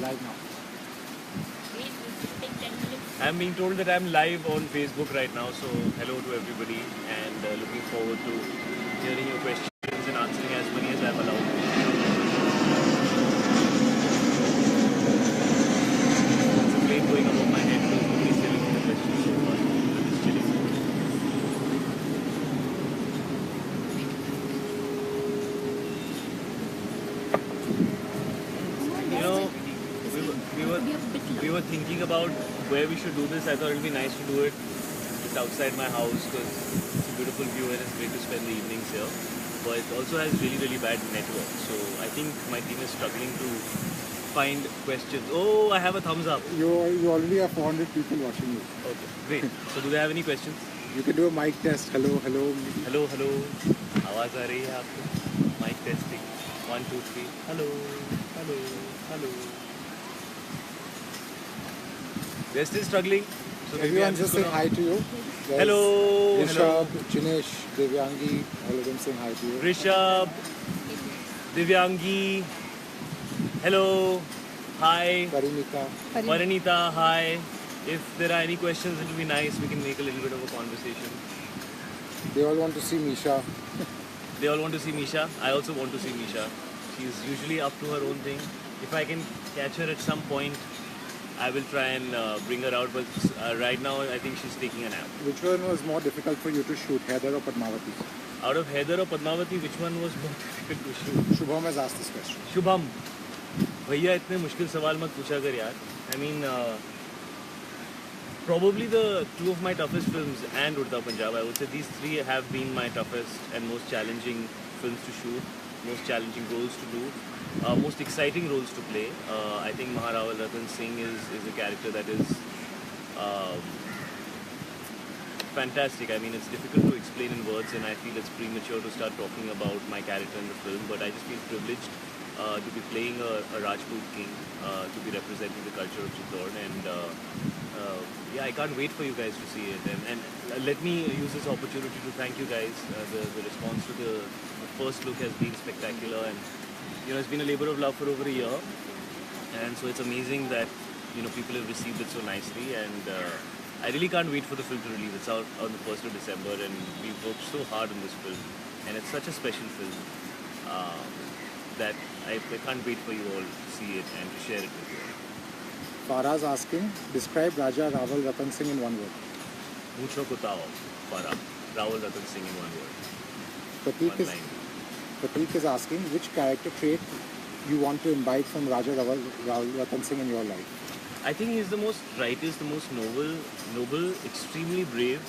live now. I'm being told that I'm live on Facebook right now, so hello to everybody, and looking forward to hearing your questions and answering as many as I'm allowed. There's a plane going above my head, so nobody's telling me the questions so far. I'm just chilling. You know, we were thinking about where we should do this. I thought it would be nice to do it just outside my house because it's a beautiful view and it's great to spend the evenings here. But it also has really bad network. So I think my team is struggling to find questions. Oh, I have a thumbs up. You already have 400 people watching you. Okay, great. So do they have any questions? You can do a mic test. Hello. Hello. आवाज आ रही है आपको? Mic testing. 1, 2, 3. Hello. They're still struggling. So Everyone just saying hi to you. There's Hello. Rishabh, Jinesh, Divyangi, all of them saying hi to you. Rishabh, Divyangi, hello, hi. Parinita, hi. If there are any questions, it will be nice. We can make a little bit of a conversation. They all want to see Misha. They all want to see Misha. I also want to see Misha. She's usually up to her own thing. If I can catch her at some point, I will try and bring her out. But right now, I think she's taking a nap. Which one was more difficult for you to shoot, Heather or Padmavati? Out of Heather or Padmavati, which one was more difficult to shoot? Shubham has asked this question. Shubham, भैया इतने मुश्किल सवाल मत पूछा कर यार. I mean, probably the two of my toughest films and Urta Punjab, I would say these three have been my toughest and most challenging films to shoot, most challenging roles to do, most exciting roles to play. I think Maharaval Ratan Singh is a character that is fantastic. I mean, it's difficult to explain in words, and I feel it's premature to start talking about my character in the film, but I just feel privileged to be playing a Rajput king, to be representing the culture of Chittor, and yeah, I can't wait for you guys to see it. And let me use this opportunity to thank you guys. The response to the first look has been spectacular, and you know, it's been a labor of love for over a year, and so it's amazing that people have received it so nicely, and I really can't wait for the film to release. It's out on the 1st of December, and we've worked so hard on this film, and it's such a special film that I can't wait for you all to see it and to share it with you all. Farah's asking, describe Raja Rawal Ratan Singh in one word. Mucho kutao, Farah. Rawal Ratan Singh in one word. Prateek is asking, which character trait you want to imbibe from Raja Rawal Ratan Singh in your life? I think he's the most righteous, the most noble, extremely brave,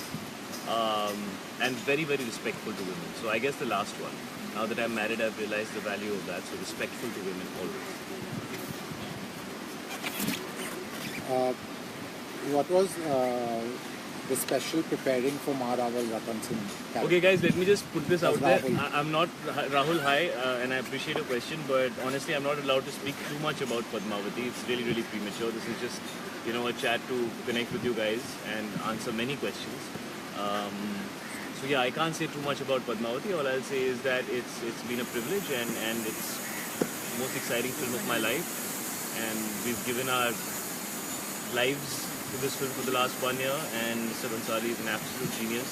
and very respectful to women. So I guess the last one. Now that I'm married, I've realized the value of that. So respectful to women always. What was the special preparing for Maharaval Ratan Singh character? Okay guys, let me just put this out there. I'm not Rahul, hi, and I appreciate your question, but honestly I'm not allowed to speak too much about Padmavati. It's really premature. This is just a chat to connect with you guys and answer many questions. So yeah, I can't say too much about Padmavati. All I'll say is that it's been a privilege, and it's the most exciting film of my life, and we've given our lives to this film for the last 1 year, and Mr. Bansali is an absolute genius,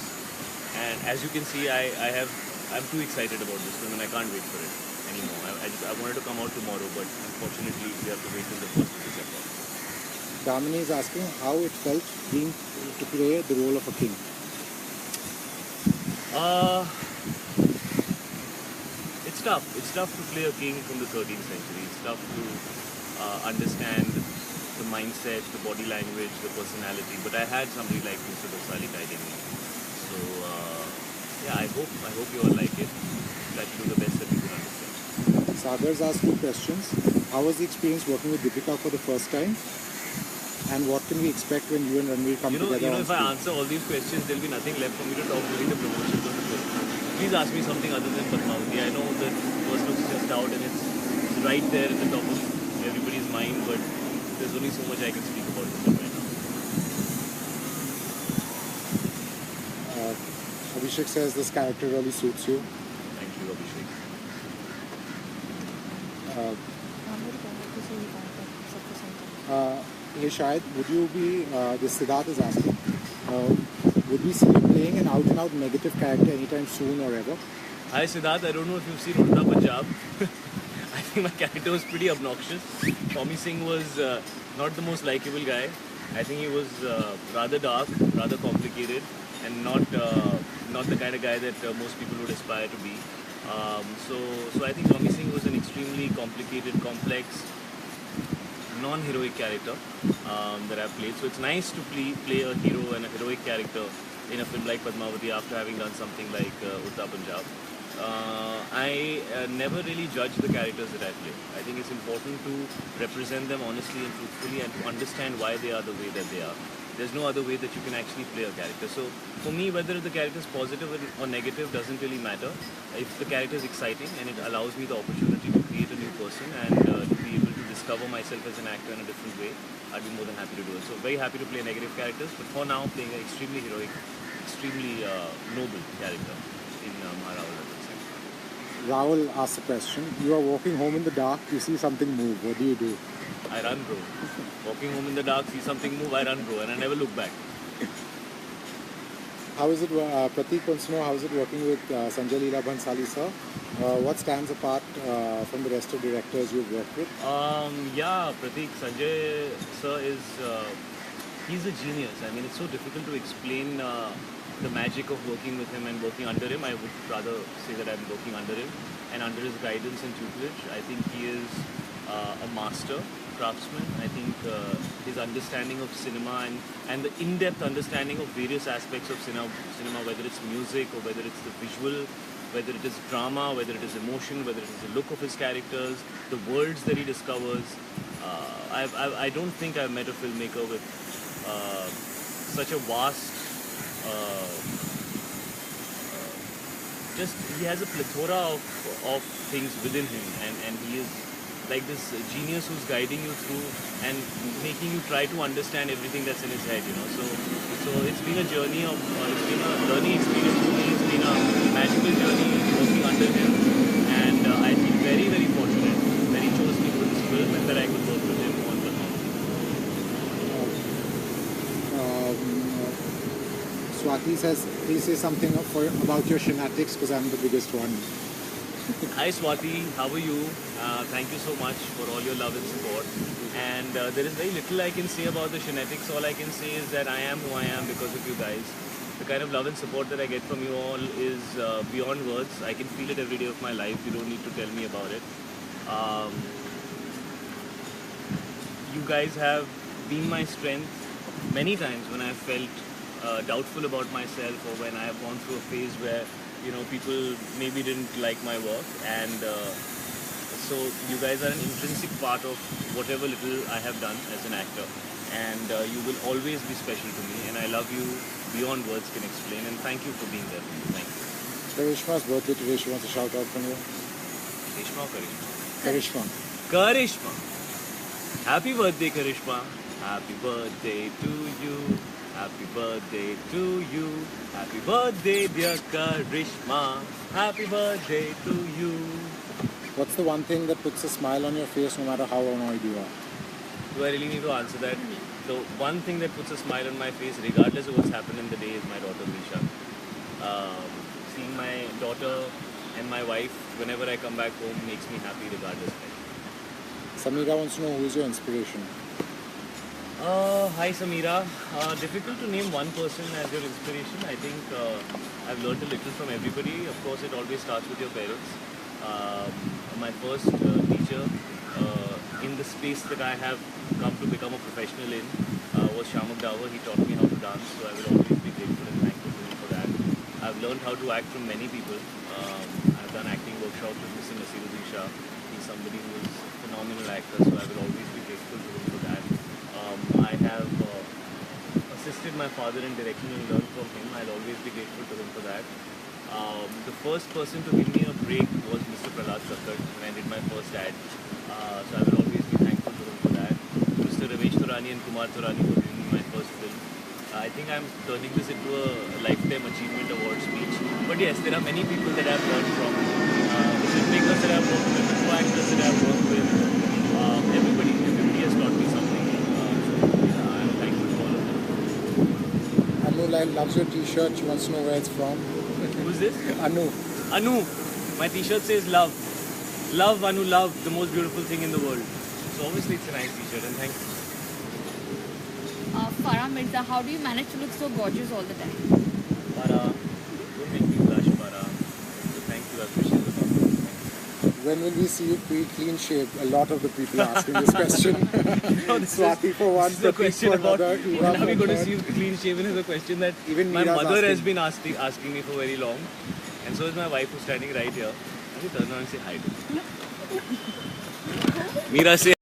and as you can see, I'm too excited about this film and I can't wait for it anymore. I wanted to come out tomorrow, but unfortunately we have to wait till the 1st of December. Damini is asking how it felt being to play the role of a king. It's tough. It's tough to play a king from the 13th century. It's tough to understand the mindset, the body language, the personality. But I had somebody like Mr. Bansali guiding me. So yeah, I hope you all like it. Try to do the best that we can understand. Sagar's asked 2 questions. How was the experience working with Deepika for the first time? And what can we expect when you and Ranveer come together? If I answer all these questions, there will be nothing left for me to talk during the promotions of the film. Please ask me something other than Padmavati. I know that first look is just out and it's right there at the top of everybody's mind, but there's only so much I can speak about this film right now. Abhishek says this character really suits you. Thank you, Abhishek. hey Shahid, would you be, this Siddharth is asking, would we see you playing an out-and-out negative character anytime soon or ever? Hi Siddharth, I don't know if you've seen Urta Punjab. I think my character was pretty obnoxious. Tommy Singh was not the most likable guy. I think he was rather dark, rather complicated, and not the kind of guy that most people would aspire to be. So I think Tommy Singh was an extremely complicated, complex, non-heroic character that I've played. So it's nice to play a hero and a heroic character in a film like Padmavati after having done something like Urta Punjab. I never really judge the characters that I play. I think it's important to represent them honestly and truthfully and to understand why they are the way that they are. There's no other way that you can actually play a character. So for me, whether the character is positive or negative doesn't really matter. If the character is exciting and it allows me the opportunity to create a new person and to be able to discover myself as an actor in a different way, I'd be more than happy to do it. So very happy to play negative characters, but for now playing an extremely heroic, extremely noble character in Maharaja. Rahul asks a question. You are walking home in the dark, you see something move. What do you do? I run, bro. Walking home in the dark, see something move, I run, bro, and I never look back. How is it, Prateek wants to know, how is it working with Sanjay Leela Bhansali sir? What stands apart from the rest of directors you've worked with? Yeah, Prateek, Sanjay sir is, he's a genius. I mean, it's so difficult to explain the magic of working with him and working under him. I would rather say that I'm working under him and under his guidance and tutelage. I think he is a master craftsman. I think his understanding of cinema and the in-depth understanding of various aspects of cinema, whether it's music or whether it's the visual, whether it is drama, whether it is emotion, whether it is the look of his characters, the worlds that he discovers. I don't think I've met a filmmaker with such a vast he has a plethora of things within him, and he is like this genius who's guiding you through and making you try to understand everything that's in his head, you know. So it's been a journey of it's been a learning experience for me. It's been a magical journey working under him, and I feel very, very fortunate that he chose me for this film and that I could work with him on the film. Swati says, please say something about your shenanigans because I'm the biggest one. Hi Swati, how are you? Thank you so much for all your love and support. And there is very little I can say about the shenanigans. All I can say is that I am who I am because of you guys. The kind of love and support that I get from you all is beyond words. I can feel it every day of my life. You don't need to tell me about it. You guys have been my strength many times when I felt doubtful about myself or when I have gone through a phase where, you know, people maybe didn't like my work, and so you guys are an intrinsic part of whatever little I have done as an actor, and you will always be special to me, and I love you beyond words can explain, and thank you for being there. Thank you. Karishma's birthday today, she wants a shout out from you. Karishma or Karishma. Karishma? Karishma! Happy birthday, Karishma. Happy birthday to you. Happy birthday to you. Happy birthday, dear Karishma. Happy birthday to you. What's the one thing that puts a smile on your face no matter how annoyed you are? Do I really need to answer that? The one thing that puts a smile on my face, regardless of what's happened in the day, is my daughter Misha. Seeing my daughter and my wife whenever I come back home makes me happy regardless. Samira wants to know who is your inspiration. Hi Samira. Difficult to name one person as your inspiration. I think I've learned a little from everybody. Of course, it always starts with your parents. My first teacher in the space that I have come to become a professional in was Shamak Davar. He taught me how to dance, so I will always be grateful and thankful to him for that. I've learned how to act from many people. I've done acting workshops with Mr. Nasiruddin Shah. He's somebody who is a phenomenal actor, so I will always be grateful to him for that. I have assisted my father in directing and learned from him. I'll always be grateful to him for that. The first person to give me a break was Mr. Prahlad Kakkad when I did my first ad. So I will always be thankful to him for that. Mr. Ramesh Turani and Kumar Turani were giving me my first film. I think I'm turning this into a Lifetime Achievement Award speech. But yes, there are many people that I've learned from. The filmmakers that I've worked with, the co-actors that I've worked with. Everybody has taught me something. style, loves your t-shirt. She wants to know where it's from. Who's this? Anu. Anu. My t-shirt says love. Love, Anu, love. The most beautiful thing in the world. So obviously it's a nice t-shirt and thank you. Farah Mirza, how do you manage to look so gorgeous all the time? Farah, don't make me blush, Farah. So thank you, I appreciate the compliment. When will we see you clean shaved? A lot of the people are asking this question. Swati for one, This is a Pratik question for about another, when Eva are we for going to third. see you clean shaven is a question that Even my Meera's mother has asking. been asking me for very long. And so is my wife who's standing right here. I should turn around and say hi to her. Meera, say